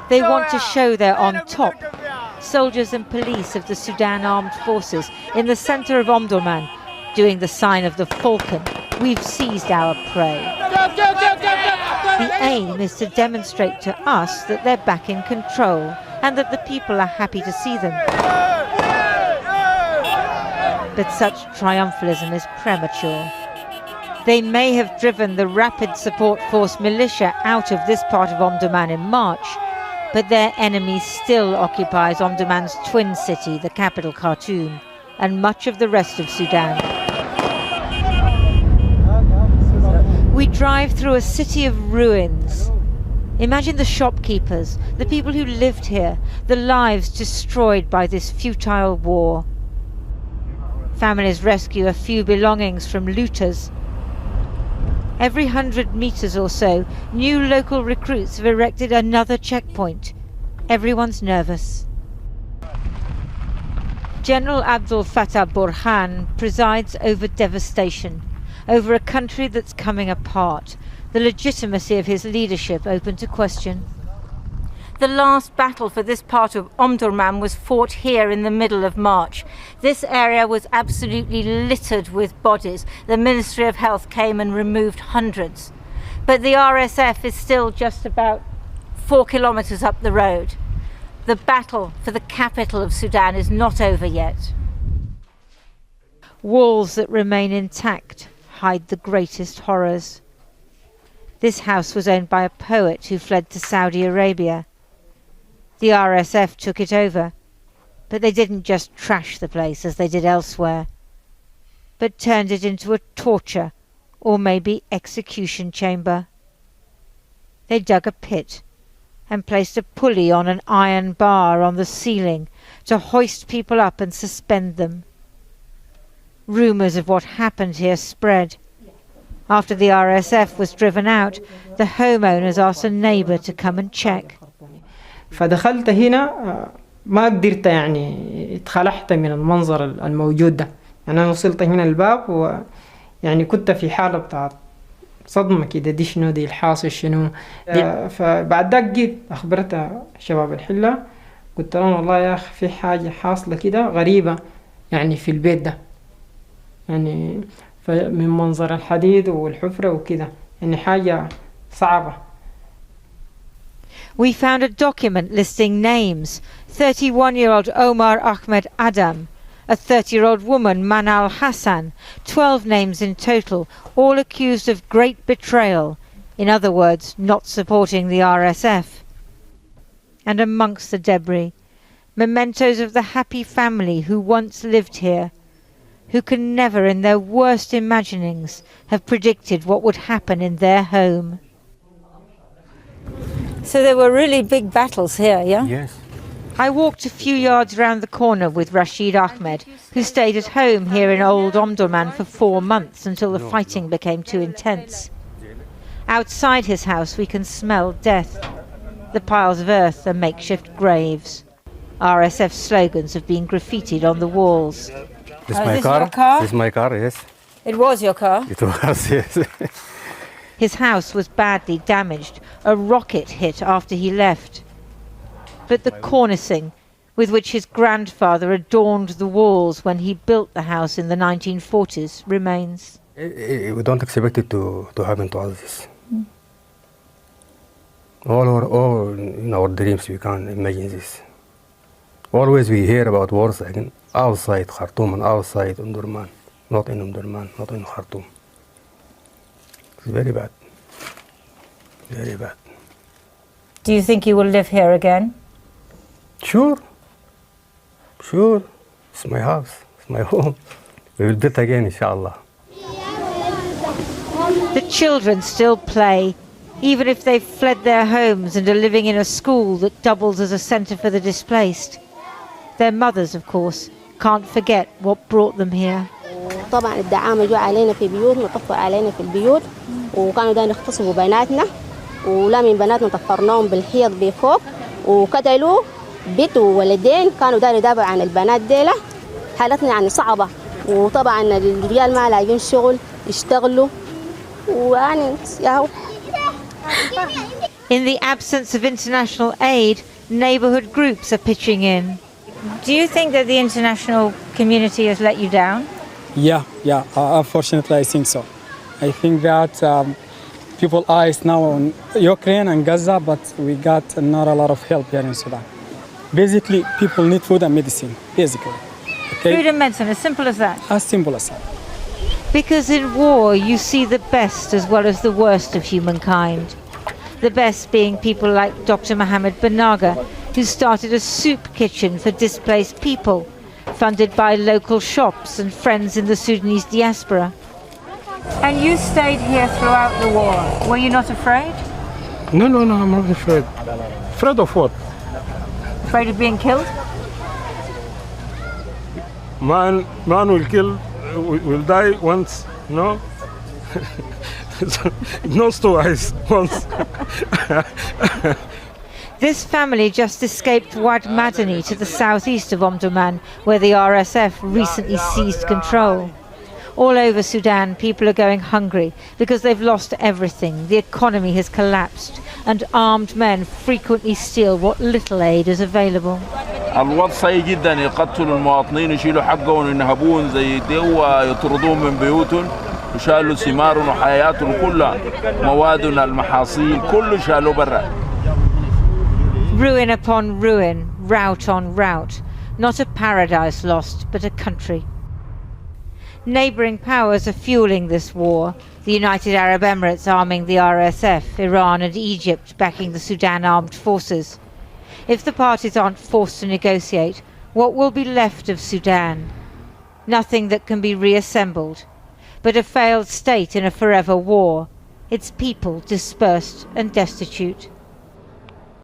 They want to show they're on top. Soldiers and police of the Sudan Armed Forces in the centre of Omdurman, doing the sign of the falcon. We've seized our prey. The aim is to demonstrate to us that they're back in control and that the people are happy to see them. But such triumphalism is premature. They may have driven the Rapid Support Force militia out of this part of Omdurman in March, but their enemy still occupies Omdurman's twin city, the capital Khartoum, and much of the rest of Sudan. We drive through a city of ruins. Imagine the shopkeepers, the people who lived here, the lives destroyed by this futile war. Families rescue a few belongings from looters. Every 100 meters or so, new local recruits have erected another checkpoint. Everyone's nervous. General Abdel Fattah Burhan presides over devastation, over a country that's coming apart, the legitimacy of his leadership open to question. The last battle for this part of Omdurman was fought here in the middle of March. This area was absolutely littered with bodies. The Ministry of Health came and removed hundreds. But the RSF is still just about 4 kilometers up the road. The battle for the capital of Sudan is not over yet. Walls that remain intact hide the greatest horrors. This house was owned by a poet who fled to Saudi Arabia. The RSF took it over, but they didn't just trash the place as they did elsewhere, but turned it into a torture or maybe execution chamber. They dug a pit and placed a pulley on an iron bar on the ceiling to hoist people up and suspend them. Rumours of what happened here spread. After the RSF was driven out, the homeowners asked a neighbour to come and check. فدخلت هنا ما قدرت يعني اتخلعت من المنظر الموجود ده يعني أنا وصلت هنا الباب ويعني كنت في حالة بتاعت صدمة كده دي شنو دي الحاصل شنو فبعد ذاك جيت أخبرت شباب الحلة قلت لهم والله يا أخي في حاجة حاصلة كده غريبة يعني في البيت ده يعني من منظر الحديد والحفرة وكده يعني حاجة صعبة. We found a document listing names. 31-year-old Omar Ahmed Adam, a 30-year-old woman Manal Hassan, 12 names in total, all accused of great betrayal, in other words, not supporting the RSF. And amongst the debris, mementos of the happy family who once lived here, who can never in their worst imaginings have predicted what would happen in their home. So there were really big battles here, yeah? Yes. I walked a few yards round the corner with Rashid Ahmed, who stayed at home here in old Omdurman for 4 months until the fighting became too intense. Outside his house we can smell death. The piles of earth are makeshift graves. RSF slogans have been graffitied on the walls. This is your car? This is my car, yes. It was your car? It was, yes. His house was badly damaged. A rocket hit after he left. But the cornicing with which his grandfather adorned the walls when he built the house in the 1940s remains. We don't expect it to happen to us. This. All in our dreams we can't imagine this. Always we hear about wars again outside Khartoum and outside Omdurman, not in Omdurman, not in Khartoum. It's very bad. Very bad. Do you think you will live here again? Sure. Sure. It's my house. It's my home. We will build again, inshallah. The children still play, even if they've fled their homes and are living in a school that doubles as a centre for the displaced. Their mothers, of course, can't forget what brought them here. طبعا الدعامة جو علينا في بيوتنا طفوا علينا في البيوت وكانوا دايما يغتصبوا بناتنا ولا من بناتنا طفرناهم بالحيط بفوق وقتلوا بنت وولدين كانوا دايما يدافعوا عن البنات ديلا حالتنا يعني صعبة وطبعا الرجال ما لاقين شغل يشتغلوا ويعني ياهو In the absence of international aid, neighbourhood groups are pitching in. Do you think that the international community has let you down? Yeah, unfortunately I think so. I think that people eyes now on Ukraine and Gaza, but we got not a lot of help here in Sudan. Basically, people need food and medicine, basically. Okay? Food and medicine, as simple as that? As simple as that. Because in war you see the best as well as the worst of humankind. The best being people like Dr. Mohammed Banaga, who started a soup kitchen for displaced people, funded by local shops and friends in the Sudanese diaspora. And you stayed here throughout the war. Were you not afraid? No, I'm not afraid. Afraid of what? Afraid of being killed? Man will die once, no? Not twice, once. This family just escaped Wad Madani to the southeast of Omdurman, where the RSF recently seized control. All over Sudan, people are going hungry because they've lost everything. The economy has collapsed, and armed men frequently steal what little aid is available. الوضع سيء جدا، يقتلوا المواطنين، يشيلوا حقهم وينهبون زي دي ويطردون من بيوتهم، وشالوا ثمارهم وحياتهم كلها، موادنا المحاصيل كله شالوا برا. Ruin upon ruin, rout on rout. Not a paradise lost, but a country. Neighbouring powers are fueling this war. The United Arab Emirates arming the RSF, Iran and Egypt backing the Sudan armed forces. If the parties aren't forced to negotiate, what will be left of Sudan? Nothing that can be reassembled, but a failed state in a forever war, its people dispersed and destitute.